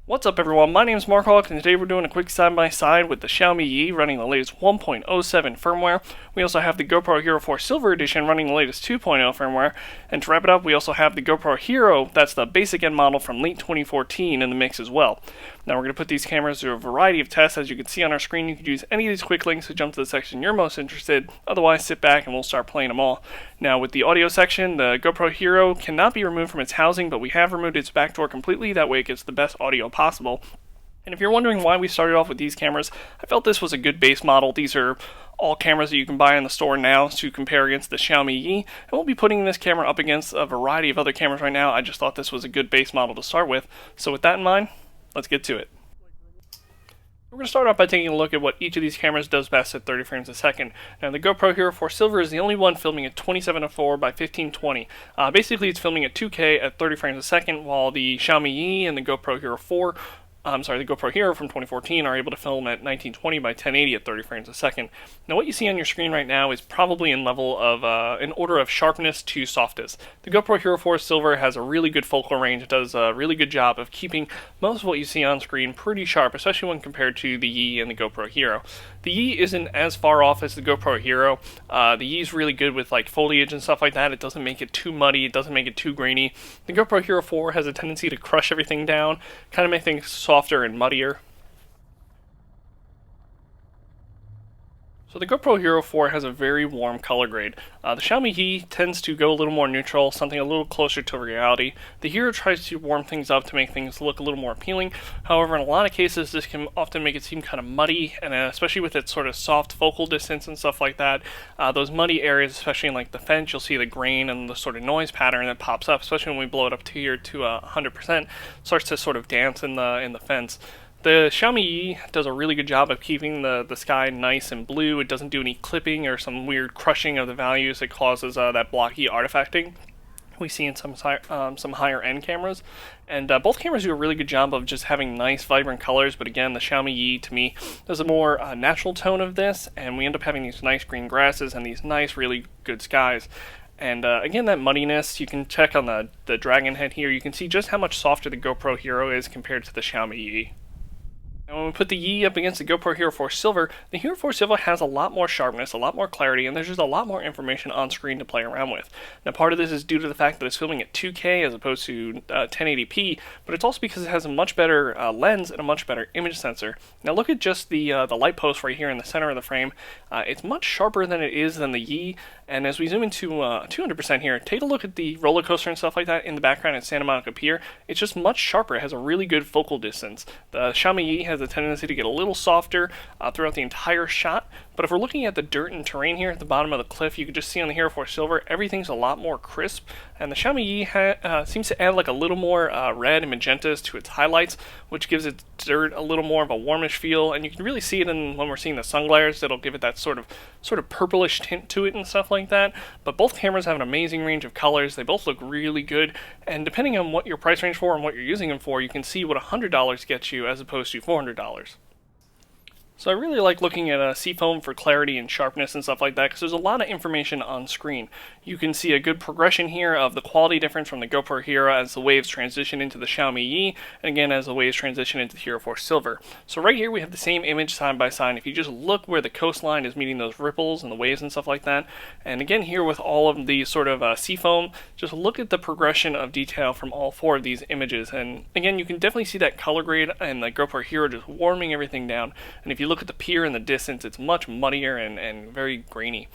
What's up everyone, my name is Mark Hawk, and today we're doing a quick side-by-side with the Xiaomi Yi running the latest 1.07 firmware. We also have the GoPro Hero4 Silver Edition running the latest 2.0 firmware. And to wrap it up, we also have the GoPro Hero, that's the basic end model from late 2014 in the mix as well. Now we're going to put these cameras through a variety of tests. As you can see on our screen, you can use any of these quick links to jump to the section you're most interested. Otherwise, sit back and we'll start playing them all. Now with the audio section, the GoPro Hero cannot be removed from its housing, but we have removed its back door completely. That way it gets the best audio possible. And if you're wondering why we started off with these cameras, I felt this was a good base model. These are all cameras that you can buy in the store now to compare against the Xiaomi Yi. And we'll be putting this camera up against a variety of other cameras right now. I just thought this was a good base model to start with. So with that in mind, let's get to it. We're going to start off by taking a look at what each of these cameras does best at 30 frames a second. Now the GoPro Hero4 Silver is the only one filming at 27:4 by 1520. Basically it's filming at 2K at 30 frames a second, while the Xiaomi Yi and the GoPro Hero from 2014 are able to film at 1920 by 1080 at 30 frames a second. Now what you see on your screen right now is probably in level of in order of sharpness to softest. The GoPro Hero4 Silver has a really good focal range. It does a really good job of keeping most of what you see on screen pretty sharp, especially when compared to the Yi and the GoPro Hero. The Yi isn't as far off as the GoPro Hero. The Yi is really good with like foliage and stuff like that. It doesn't make it too muddy. It doesn't make it too grainy. The GoPro Hero 4 has a tendency to crush everything down, kind of make things softer and muddier. So the GoPro Hero 4 has a very warm color grade. The Xiaomi Yi tends to go a little more neutral, something a little closer to reality. The Hero tries to warm things up to make things look a little more appealing. However, in a lot of cases, this can often make it seem kind of muddy, and especially with its sort of soft focal distance and stuff like that, those muddy areas, especially in like the fence, you'll see the grain and the sort of noise pattern that pops up, especially when we blow it up to here to 100%, starts to sort of dance in the fence. The Xiaomi Yi does a really good job of keeping the sky nice and blue. It doesn't do any clipping or some weird crushing of the values that causes that blocky artifacting we see in some higher end cameras. And both cameras do a really good job of just having nice vibrant colors, but again the Xiaomi Yi to me does a more natural tone of this, and we end up having these nice green grasses and these nice really good skies. And again, that muddiness, you can check on the dragon head here. You can see just how much softer the GoPro Hero is compared to the Xiaomi Yi. And when we put the Yi up against the GoPro Hero4 Silver, the Hero4 Silver has a lot more sharpness, a lot more clarity, and there's just a lot more information on screen to play around with. Now part of this is due to the fact that it's filming at 2K as opposed to 1080p, but it's also because it has a much better lens and a much better image sensor. Now look at just the light post right here in the center of the frame. It's much sharper than it is than the Yi, and as we zoom into 200% here, take a look at the roller coaster and stuff like that in the background at Santa Monica Pier. It's just much sharper. It has a really good focal distance. The Xiaomi Yi has a tendency to get a little softer throughout the entire shot, but if we're looking at the dirt and terrain here at the bottom of the cliff, you can just see on the Hero4 Silver, everything's a lot more crisp, and the Xiaomi Yi seems to add like a little more red and magentas to its highlights, which gives its dirt a little more of a warmish feel, and you can really see it when we're seeing the sun glares. That'll give it that sort of purplish tint to it and stuff like that. But both cameras have an amazing range of colors. They both look really good, and depending on what your price range for and what you're using them for, you can see what $100 gets you as opposed to $400. So I really like looking at Seafoam for clarity and sharpness and stuff like that, because there's a lot of information on screen. You can see a good progression here of the quality difference from the GoPro Hero as the waves transition into the Xiaomi Yi, and again as the waves transition into the Hero4 Silver. So right here we have the same image side by side. If you just look where the coastline is meeting those ripples and the waves and stuff like that, and again here with all of the sort of seafoam, just look at the progression of detail from all four of these images. And again, you can definitely see that color grade and the GoPro Hero just warming everything down. And if you look at the pier in the distance, it's much muddier and very grainy.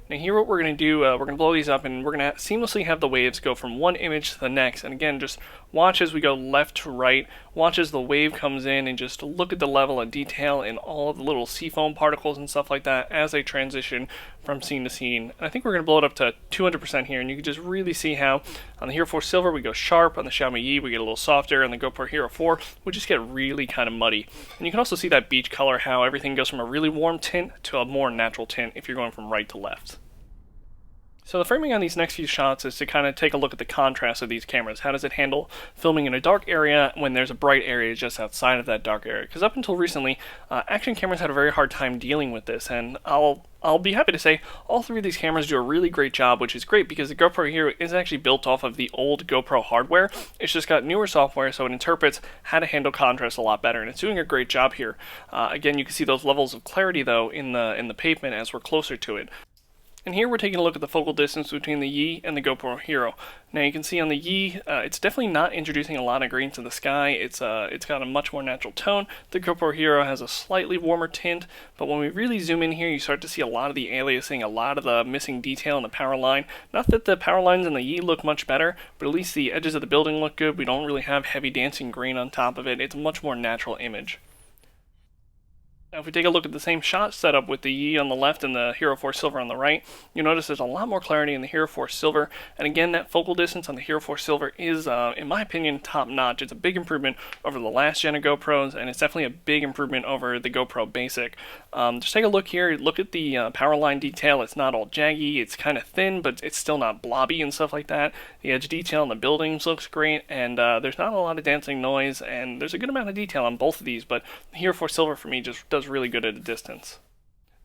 Now here what we're going to do, we're going to blow these up, and we're going to seamlessly have the waves go from one image to the next. And again, just watch as we go left to right, watch as the wave comes in, and just look at the level of detail in all of the little seafoam particles and stuff like that as they transition from scene to scene. And I think we're going to blow it up to 200% here, and you can just really see how on the Hero4 Silver we go sharp, on the Xiaomi Yi we get a little softer, and the GoPro Hero 4 we just get really kind of muddy. And you can also see that beach color, how everything goes from a really warm tint to a more natural tint if you're going from right to left. So the framing on these next few shots is to kind of take a look at the contrast of these cameras. How does it handle filming in a dark area when there's a bright area just outside of that dark area? Because up until recently, action cameras had a very hard time dealing with this, and I'll be happy to say all three of these cameras do a really great job, which is great because the GoPro Hero is actually built off of the old GoPro hardware. It's just got newer software, so it interprets how to handle contrast a lot better, and it's doing a great job here. Again, you can see those levels of clarity though in the pavement as we're closer to it. And here we're taking a look at the focal distance between the Yi and the GoPro Hero. Now you can see on the Yi, it's definitely not introducing a lot of green to the sky. It's got a much more natural tone. The GoPro Hero has a slightly warmer tint, but when we really zoom in here, you start to see a lot of the aliasing, a lot of the missing detail in the power line. Not that the power lines in the Yi look much better, but at least the edges of the building look good. We don't really have heavy dancing green on top of it. It's a much more natural image. Now if we take a look at the same shot setup with the Yi on the left and the Hero 4 Silver on the right, you'll notice there's a lot more clarity in the Hero 4 Silver, and again that focal distance on the Hero 4 Silver is, in my opinion, top notch. It's a big improvement over the last gen of GoPros, and it's definitely a big improvement over the GoPro Basic. Just take a look here, look at the power line detail. It's not all jaggy, it's kind of thin, but it's still not blobby and stuff like that. The edge detail in the buildings looks great, and there's not a lot of dancing noise, and there's a good amount of detail on both of these, but the Hero 4 Silver for me just does really good at a distance.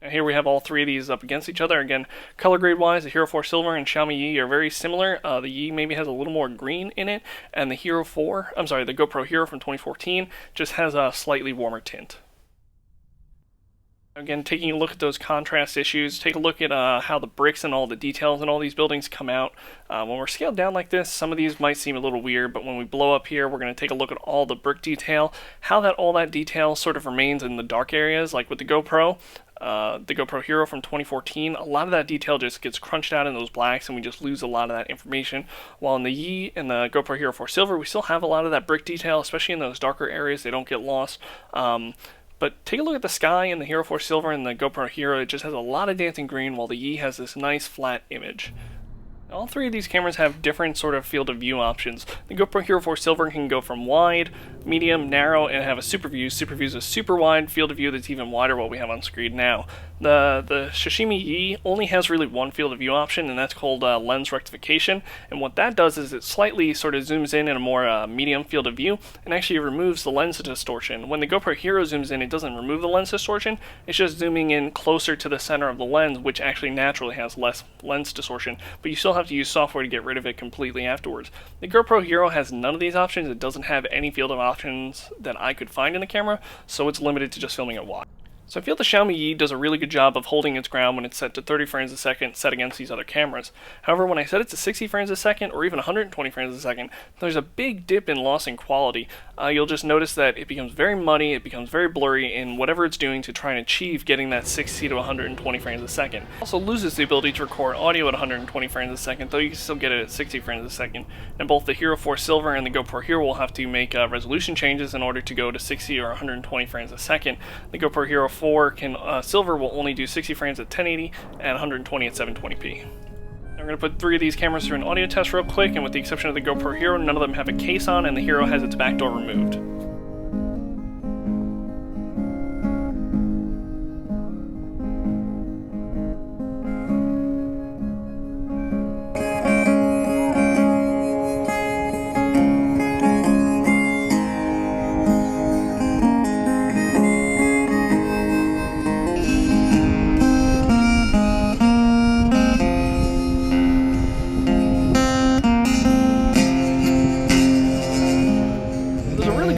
Now here we have all three of these up against each other. Again, color grade wise, the Hero 4 Silver and Xiaomi Yi are very similar. The Yi maybe has a little more green in it, and the the GoPro Hero from 2014 just has a slightly warmer tint. Again, taking a look at those contrast issues, take a look at how the bricks and all the details in all these buildings come out. When we're scaled down like this, some of these might seem a little weird, but when we blow up here, we're going to take a look at all the brick detail, how all that detail sort of remains in the dark areas, like with the GoPro Hero from 2014, a lot of that detail just gets crunched out in those blacks and we just lose a lot of that information. While in the Yi and the GoPro Hero 4 Silver, we still have a lot of that brick detail, especially in those darker areas. They don't get lost. But take a look at the sky in the Hero 4 Silver and the GoPro Hero. It just has a lot of dancing green, while the Yi has this nice flat image. All three of these cameras have different sort of field of view options. The GoPro Hero 4 Silver can go from wide, medium, narrow, and have a super view. Super view is a super wide field of view that's even wider what we have on screen now. The Xiaomi Yi only has really one field of view option, and that's called lens rectification. And what that does is it slightly sort of zooms in a more medium field of view, and actually removes the lens distortion. When the GoPro Hero zooms in, it doesn't remove the lens distortion. It's just zooming in closer to the center of the lens, which actually naturally has less lens distortion. But you still have to use software to get rid of it completely afterwards. The GoPro Hero has none of these options. It doesn't have any field of options that I could find in the camera, so it's limited to just filming it wide. So I feel the Xiaomi Yi does a really good job of holding its ground when it's set to 30 frames a second set against these other cameras. However, when I set it to 60 frames a second or even 120 frames a second, there's a big dip in loss in quality. You'll just notice that it becomes very muddy, it becomes very blurry in whatever it's doing to try and achieve getting that 60 to 120 frames a second. It also loses the ability to record audio at 120 frames a second, though you can still get it at 60 frames a second. And both the Hero 4 Silver and the GoPro Hero will have to make resolution changes in order to go to 60 or 120 frames a second. The GoPro Hero 4 Silver will only do 60 frames at 1080 and 120 at 720p. Now we're going to put three of these cameras through an audio test real quick, and with the exception of the GoPro Hero, none of them have a case on, and the Hero has its back door removed.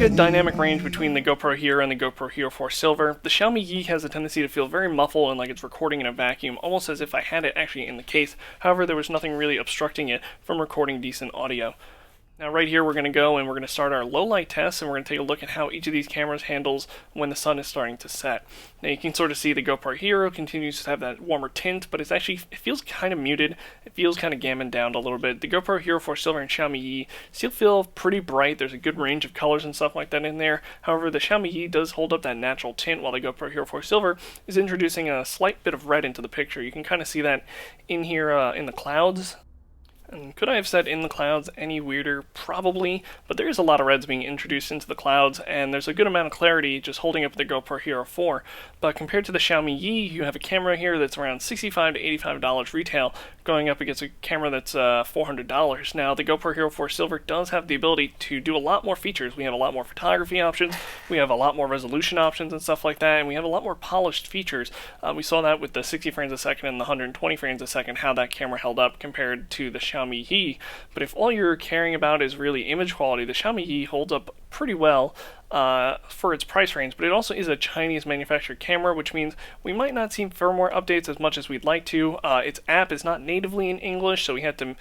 Good dynamic range between the GoPro Hero and the GoPro Hero 4 Silver. The Xiaomi Yi has a tendency to feel very muffled and like it's recording in a vacuum, almost as if I had it actually in the case. However, there was nothing really obstructing it from recording decent audio. Now right here we're going to go and we're going to start our low light test, and we're going to take a look at how each of these cameras handles when the sun is starting to set. Now you can sort of see the GoPro Hero continues to have that warmer tint, but it feels kind of muted. It feels kind of gammoned down a little bit. The GoPro Hero 4 Silver and Xiaomi Yi still feel pretty bright. There's a good range of colors and stuff like that in there. However, the Xiaomi Yi does hold up that natural tint, while the GoPro Hero 4 Silver is introducing a slight bit of red into the picture. You can kind of see that in here in the clouds. And could I have said in the clouds any weirder? Probably, but there is a lot of reds being introduced into the clouds, and there's a good amount of clarity just holding up the GoPro Hero 4. But compared to the Xiaomi Yi, you have a camera here that's around $65 to $85 retail, going up against a camera that's $400. Now, the GoPro Hero 4 Silver does have the ability to do a lot more features. We have a lot more photography options, we have a lot more resolution options and stuff like that, and we have a lot more polished features. We saw that with the 60 frames a second and the 120 frames a second, how that camera held up compared to the Xiaomi Yi. But if all you're caring about is really image quality, the Xiaomi Yi holds up pretty well for its price range, but it also is a Chinese manufactured camera, which means we might not see firmware updates as much as we'd like to. Its app is not natively in English, so we had to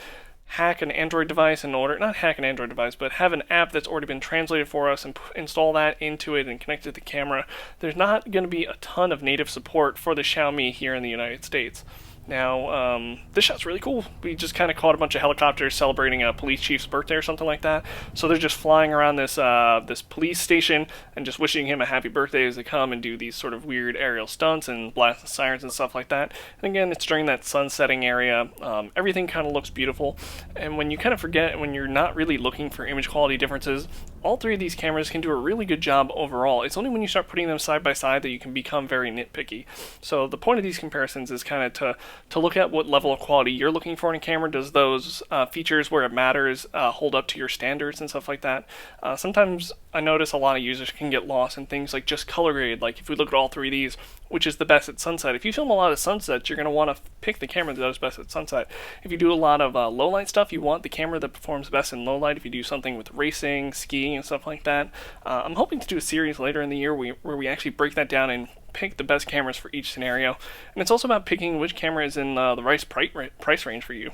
hack an Android device in order, not hack an Android device, but have an app that's already been translated for us and install that into it and connect it to the camera. There's not going to be a ton of native support for the Xiaomi here in the United States. Now, this shot's really cool. We just kind of caught a bunch of helicopters celebrating a police chief's birthday or something like that. So they're just flying around this this police station and just wishing him a happy birthday as they come and do these sort of weird aerial stunts and blast the sirens and stuff like that. And again, it's during that sun setting area. Everything kind of looks beautiful. And when you kind of forget, when you're not really looking for image quality differences, all three of these cameras can do a really good job overall. It's only when you start putting them side by side that you can become very nitpicky. So the point of these comparisons is kind of to look at what level of quality you're looking for in a camera. Does those features where it matters hold up to your standards and stuff like that? Sometimes I notice a lot of users can get lost in things like just color grade. Like if we look at all three of these, which is the best at sunset? If you film a lot of sunsets, you're going to want to pick the camera that does best at sunset. If you do a lot of low light stuff, you want the camera that performs best in low light. If you do something with racing, skiing, and stuff like that, I'm hoping to do a series later in the year where we actually break that down and pick the best cameras for each scenario. And it's also about picking which camera is in the right price range for you.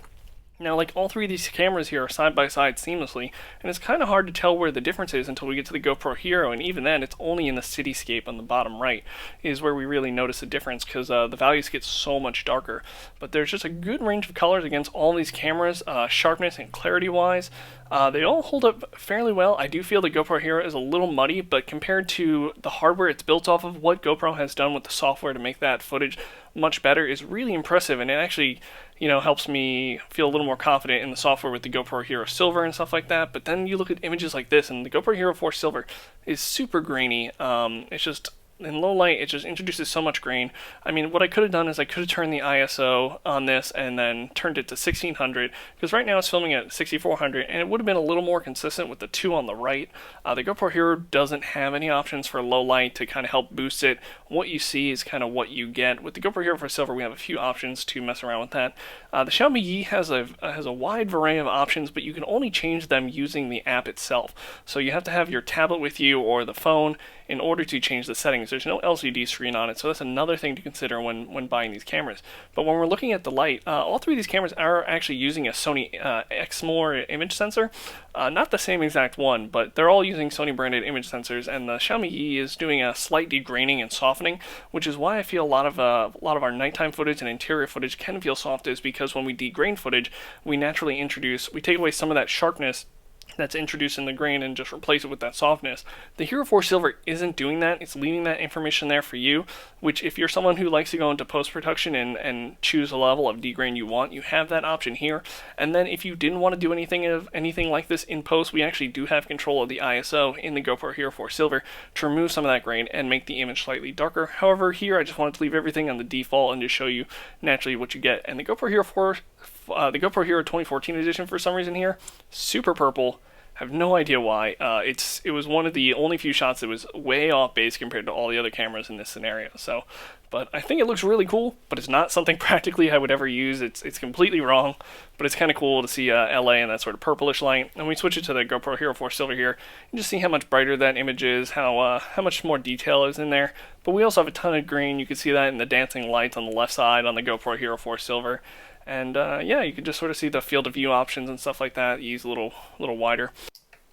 Now, like, all three of these cameras here are side by side seamlessly, and it's kind of hard to tell where the difference is until we get to the GoPro Hero, and even then, it's only in the cityscape on the bottom right is where we really notice a difference, because the values get so much darker. But there's just a good range of colors against all these cameras, sharpness and clarity-wise. They all hold up fairly well. I do feel the GoPro Hero is a little muddy, but compared to the hardware it's built off of, what GoPro has done with the software to make that footage much better is really impressive, and it actually, helps me feel a little more confident in the software with the GoPro Hero Silver and stuff like that. But then you look at images like this, and the GoPro Hero 4 Silver is super grainy. It's just, in low light, it just introduces so much grain. I mean, what I could have done is I could have turned the ISO on this and then turned it to 1600, because right now it's filming at 6400, and it would have been a little more consistent with the two on the right. The GoPro Hero doesn't have any options for low light to kind of help boost it. What you see is kind of what you get. With the GoPro Hero for Silver, we have a few options to mess around with that. The Xiaomi Yi has a wide array of options, but you can only change them using the app itself. So you have to have your tablet with you or the phone in order to change the settings. There's no LCD screen on it, so that's another thing to consider when buying these cameras. But when we're looking at the light, all three of these cameras are actually using a Sony Exmor image sensor. Not the same exact one, but they're all using Sony branded image sensors, and the Xiaomi Yi is doing a slight degraining and softening, which is why I feel a lot of our nighttime footage and interior footage can feel soft, is because when we degrain footage, we naturally we take away some of that sharpness that's introduced in the grain and just replace it with that softness. The Hero 4 Silver isn't doing that. It's leaving that information there for you, which if you're someone who likes to go into post-production and choose a level of degrain you want, you have that option here. And then if you didn't want to do anything like this in post, we actually do have control of the ISO in the GoPro Hero 4 Silver to remove some of that grain and make the image slightly darker. However, here I just wanted to leave everything on the default and just show you naturally what you get. And the GoPro Hero 2014 edition, for some reason here, super purple. Have no idea why. It was one of the only few shots that was way off base compared to all the other cameras in this scenario. So, but I think it looks really cool, but it's not something practically I would ever use. It's completely wrong, but it's kind of cool to see LA in that sort of purplish light. And we switch it to the GoPro Hero 4 Silver here, and just see how much brighter that image is, how much more detail is in there. But we also have a ton of green. You can see that in the dancing lights on the left side on the GoPro Hero 4 Silver. And yeah, you can just sort of see the field of view options and stuff like that. Use a little wider.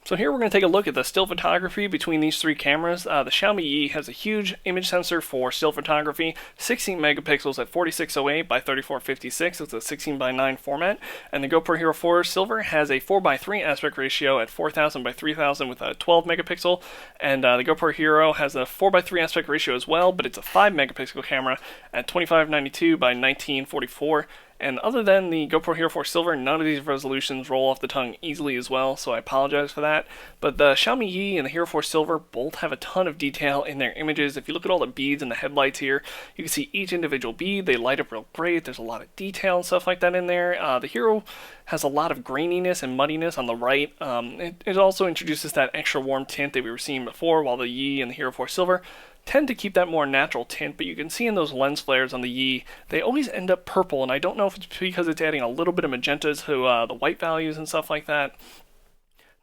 So here we're going to take a look at the still photography between these three cameras. The Xiaomi Yi has a huge image sensor for still photography, 16 megapixels at 4608 by 3456. It's a 16 by 9 format. And the GoPro Hero 4 Silver has a 4:3 aspect ratio at 4000 by 3000 with a 12 megapixel. And the GoPro Hero has a 4:3 aspect ratio as well, but it's a 5 megapixel camera at 2592 by 1944. And other than the GoPro Hero4 Silver, none of these resolutions roll off the tongue easily as well, so I apologize for that. But the Xiaomi Yi and the Hero4 Silver both have a ton of detail in their images. If you look at all the beads and the headlights here, you can see each individual bead. They light up real great. There's a lot of detail and stuff like that in there. The Hero has a lot of graininess and muddiness on the right. It also introduces that extra warm tint that we were seeing before, while the Yi and the Hero4 Silver tend to keep that more natural tint, but you can see in those lens flares on the Yi, they always end up purple, and I don't know if it's because it's adding a little bit of magenta to the white values and stuff like that.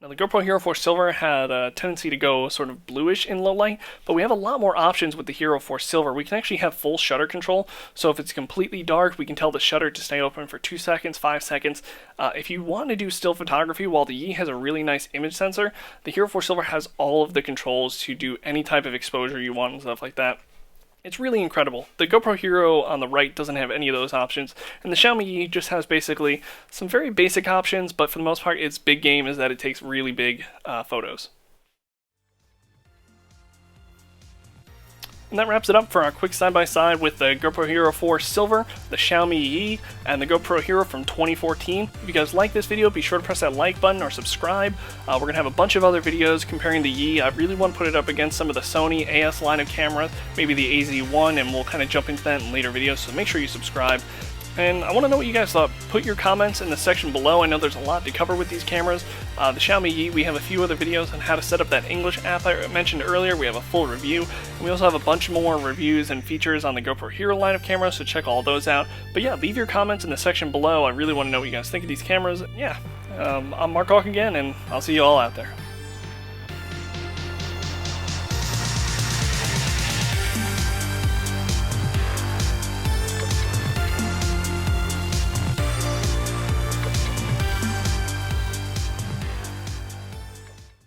Now, the GoPro Hero4 Silver had a tendency to go sort of bluish in low light, but we have a lot more options with the Hero4 Silver. We can actually have full shutter control, so if it's completely dark, we can tell the shutter to stay open for 2 seconds, 5 seconds. If you want to do still photography, while the Yi has a really nice image sensor, the Hero4 Silver has all of the controls to do any type of exposure you want and stuff like that. It's really incredible. The GoPro Hero on the right doesn't have any of those options, and the Xiaomi Yi just has basically some very basic options, but for the most part, its big game is that it takes really big photos. And that wraps it up for our quick side-by-side with the GoPro Hero 4 Silver, the Xiaomi Yi, and the GoPro Hero from 2014. If you guys like this video, be sure to press that like button or subscribe. We're going to have a bunch of other videos comparing the Yi. I really want to put it up against some of the Sony AS line of cameras, maybe the AZ1, and we'll kind of jump into that in later videos, so make sure you subscribe. And I want to know what you guys thought. Put your comments in the section below. I know there's a lot to cover with these cameras. The Xiaomi Yi, we have a few other videos on how to set up that English app I mentioned earlier. We have a full review. And we also have a bunch more reviews and features on the GoPro Hero line of cameras, so check all those out. But yeah, leave your comments in the section below. I really want to know what you guys think of these cameras. Yeah, I'm Mark Hawk again, and I'll see you all out there.